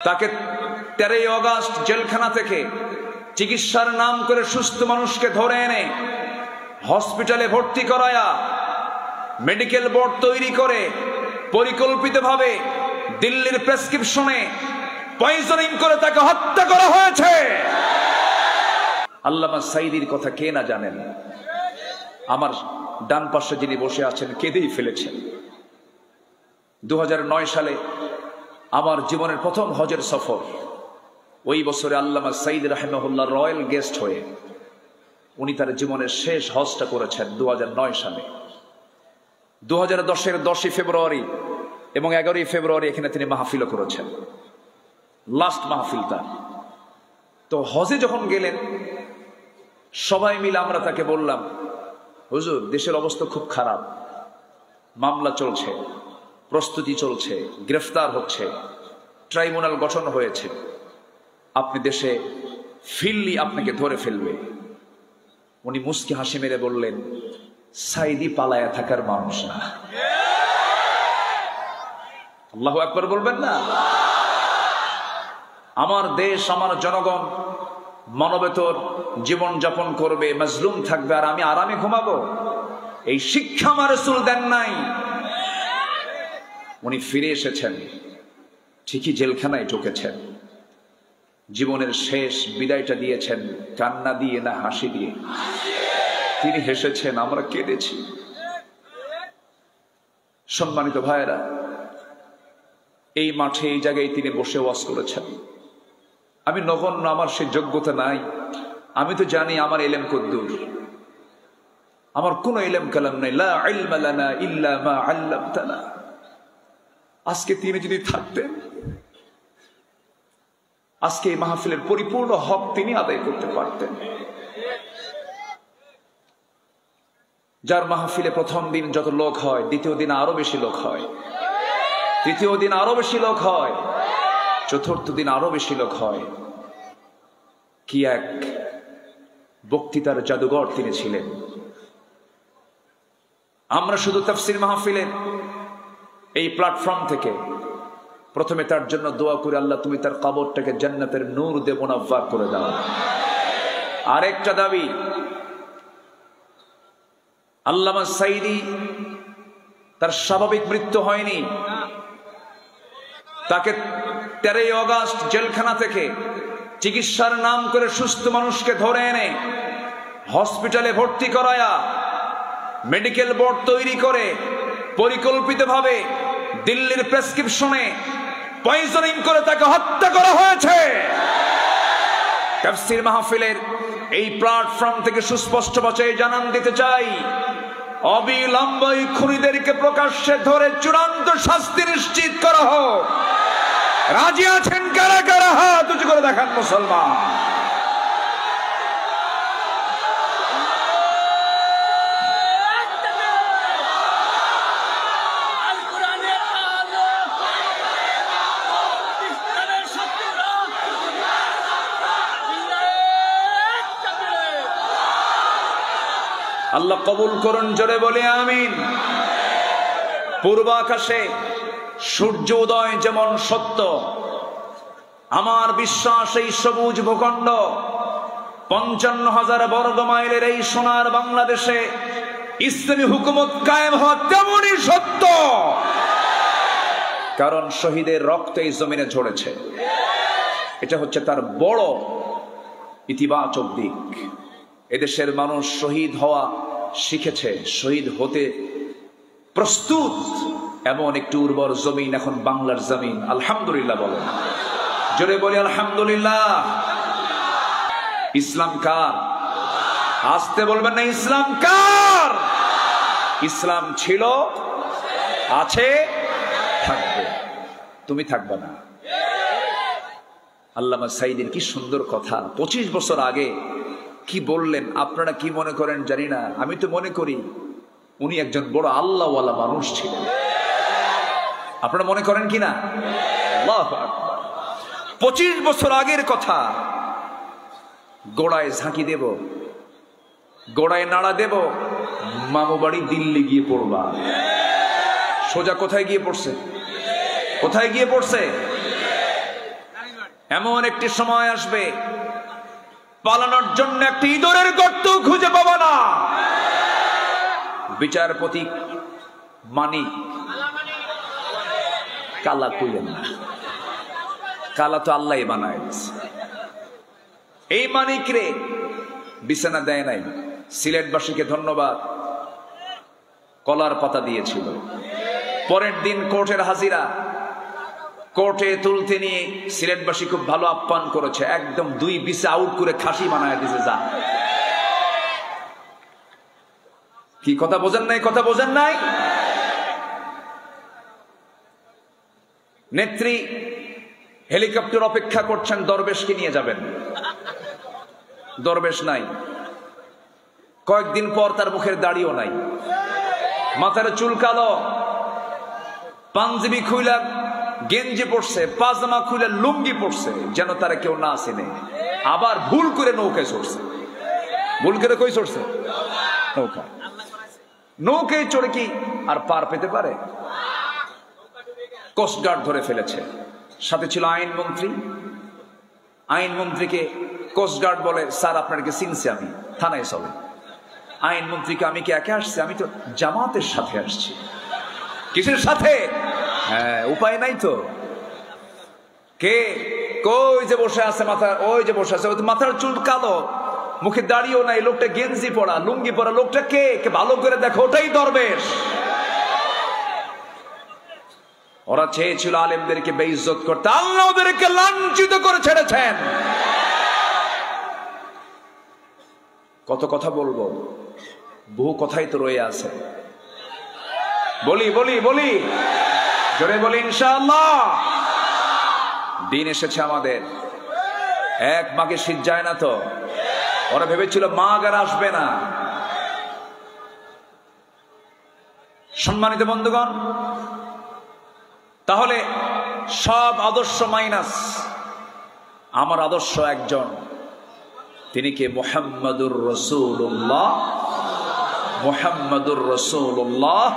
তাকে 13 আগস্ট জেলখানা থেকে চিকিৎসার নাম করে সুস্থ মানুষকে ধরে এনে হসপিটালে ভর্তি করায়া মেডিকেল বোর্ড তৈরি করে পরিকল্পিতভাবে দিল্লির প্রেসক্রিপশনে পয়জনিং করে তাকে হত্যা করা হয়েছে। আল্লামা সাঈদীর কথা কে না জানেন? আমার ডান পাশে যিনি বসে আছেন কেঁদেই ফেলেছেন। 2009 সালে আমার জীবনের প্রথম হজের সফর, ওই বছরে আল্লামা সাঈদ রাহিমাহুল্লাহ রয়্যাল গেস্ট হয়ে উনি তার জীবনের শেষ হজটা করেছেন 2009 সালে। 2010-এর 10ই ফেব্রুয়ারি এবং 11ই ফেব্রুয়ারি এখানে তিনি মাহফিলও করেছেন, লাস্ট মাহফিল তার। তো হজে যখন গেলেন সবাই মিলে আমরা তাকে বললাম, হুজুর দেশের অবস্থা খুব খারাপ, মামলা চলছে, প্রস্তুতি চলছে, গ্রেফতার হচ্ছে, ট্রাইব্যুনাল গঠন হয়েছে, আপনি দেশে ফিরলি আপনাকে ধরে ফেলবে। উনি মুস্কি হাসি মেরে বললেন, সাঈদী পালায়া থাকার মানুষ না। আল্লাহু আকবার বলবেন না? আমার দেশ, আমার জনগণ মানবেতর জীবন যাপন করবে, মাজলুম থাকবে, আর আমি আরামে ঘুমাবো? এই শিক্ষা আমার রাসূল দেন নাই। উনি ফিরে এসেছেন, ঠিকই জেলখানায় ঢুকেছেন, জীবনের শেষ বিদায়টা দিয়েছেন কান্না দিয়ে না হাসি দিয়ে? তিনি হেসেছেন, আমরা কেঁদেছি। সম্মানিত ভাইয়েরা, এই মাঠে এই জায়গায় তিনি বসে ওয়াজ করেছেন। আমি নগণ্য, আমার সে যোগ্যতা নাই। আমি তো জানি আমার ইলম কদ্দুর, আমার কোনো ইলম কালাম নাই। লা ইলমা লানা ইল্লা মা আল্লামতানা। আজকে তিনি যদি থাকতেন, আজকে এই মাহফিলের পরিপূর্ণ হক তিনি আদায় করতে পারতেন। যার মাহফিলে প্রথম দিন যত লোক হয়, দ্বিতীয় দিন আরো বেশি লোক হয়, তৃতীয় দিন আরো বেশি লোক হয়, চতুর্থ দিন আরো বেশি লোক হয়। কি এক বক্তৃতার জাদুঘর তিনি ছিলেন। আমরা শুধু তাফসীর মাহফিলের এই প্ল্যাটফর্ম থেকে প্রথমে তার জন্য দোয়া করি, আল্লাহ তুমি তার কবরটাকে জান্নাতের নূর দিয়ে মুনাফফার করে দাও। আরেকটা দাবি, আল্লামা সাঈদী তার স্বাভাবিক মৃত্যু হয়নি। তাকে 13 আগস্ট জেলখানা থেকে চিকিৎসার নাম করে সুস্থ মানুষকে ধরে এনে হসপিটালে ভর্তি করায়া মেডিকেল বোর্ড তৈরি করে পরিকল্পিতভাবে দিল্লির প্রেসক্রিপশনে পয়জনিং করে তাকে হত্যা করা হয়েছে। তাফসীর মাহফিলের এই প্ল্যাটফর্ম থেকে সুস্পষ্ট ভাষায় জানান দিতে চাই, অবিলম্বে খুনিদেরকে প্রকাশ্যে ধরে চূড়ান্ত শাস্তি নিশ্চিত করা হোক। রাজি আছেন কারা কারা? হাত উঁচু করে দেখান মুসলমান। আল্লাহ কবুল করুন, জোরে বলে আমিন। পূর্ব আকাশে সূর্য উদয় যেমন সত্য, আমার বিশ্বাস এই সবুজ ভূখণ্ড 55,000 বর্গ মাইলের এই সোনার বাংলাদেশে ইসলামী হুকুমত কায়েম হওয়া তেমনই সত্য। কারণ শহীদের রক্ত এই জমিনে ঝরেছে, এটা হচ্ছে তার বড় ইতিবাচক দিক। এদেশের মানুষ শহীদ হওয়া শিখেছে, শহীদ হতে প্রস্তুত। এমন একটি উর্বর জমিন এখন বাংলার জমিন। আলহামদুলিল্লাহ বলেন, জোরে বলি আলহামদুলিল্লাহ। ইসলাম কার? আসতে বলবেন না, ইসলাম কার? ইসলাম ছিল, আছে, থাকবে। তুমি থাকবে না। আল্লামা সাঈদীর কি সুন্দর কথা, 25 বছর আগে কি বললেন। আপনারা কি মনে করেন জানি না, আমি তো মনে করি উনি একজন বড় আল্লাহওয়ালা মানুষ ছিলেন। আপনারা মনে করেন কিনা? আল্লাহু আকবার। 25 বছর আগের কথা। গোড়ায় ঝাঁকি দেব, গোড়ায় নাড়া দেব, মামু বাড়ি দিল্লি গিয়ে পড়বা। সোজা কোথায় গিয়ে পড়ছে? কোথায় গিয়ে পড়ছে? এমন একটি সময় আসবে পালানোর জন্য একটি ইঁদুরের গর্ত খুঁজে পাবো না। বিচারপতি মানিক, কালা কইলেন না, কালা তো আল্লাহ বানায় দিয়েছে। এই মানিক রে বিছানা দেয় নাই, সিলেটবাসীকে ধন্যবাদ, কলার পাতা দিয়েছিল। পরের দিন কোর্টের হাজিরা, কোর্টে তুলতে নিয়ে সিলেটবাসী খুব ভালো আপ্যায়ন করেছে, একদম 2 বিছে আউট করে খাসি বানায় দিয়েছে। যা কি কথা বোঝেন নাই, কথা বোঝেন নাই। নেত্রী হেলিকপ্টার অপেক্ষা করছেন, দরবেশকে নিয়ে যাবেন, দরবেশ নাই। কয়েকদিন পর তার মুখের দাড়িও নাই, মাথার চুল কালো, পাঞ্জাবি খুইলা গেঞ্জি পড়ছে, পাজামা খুলে লুঙ্গি পড়ছে, যেন তারা কেউ না আসেনে। আবার ভুল করে নৌকায় চড়ছে। ভুল করে কই চড়ছে? নৌকায়। নৌকায় চড়ে কি আর পার পেতে পারে? কোস্টগার্ড ধরে ফেলেছে, সাথে ছিল আইনমন্ত্রী। আইনমন্ত্রীকে কোস্টগার্ড বলে, স্যার আপনাকে চিনছি আমি, থানায় চলে। আইনমন্ত্রীকে, আমি কি একা আসছি? আমি তো জামাতের সাথে আসছি। কিসের সাথে? হ্যাঁ, উপায় নাই তো। কে? কই যে বসে আছে, মাথা ওই যে বসে আছে, মাথার চুল কালো, মুখে দাড়িও নাই, লোকটা গেঞ্জি পরা, লুঙ্গি পরা, লোকটা কে? ভালো করে দেখো, ওটাই দরবেশ। ওরা চেয়েছিল আলেমদেরকে বেইজ্জত করতে, আল্লাহ ওদেরকে লাঞ্ছিত করে ছেড়েছেন। কত কথা বলবো, বহু কথাই তো রয়ে আছে। বলি বলি বলি, জোরে বলি ইনশাআল্লাহ। দিন এসেছে আমাদের, এক মাকে শীত যায় না তো। ওরা ভেবেছিল মাঘ আর আসবে না। সম্মানিত বন্ধুগণ, তাহলে সব আদর্শ মাইনাস, আমার আদর্শ একজন, তিনি কে? মুহাম্মাদুর রাসূলুল্লাহ। মুহাম্মাদুর রাসূলুল্লাহ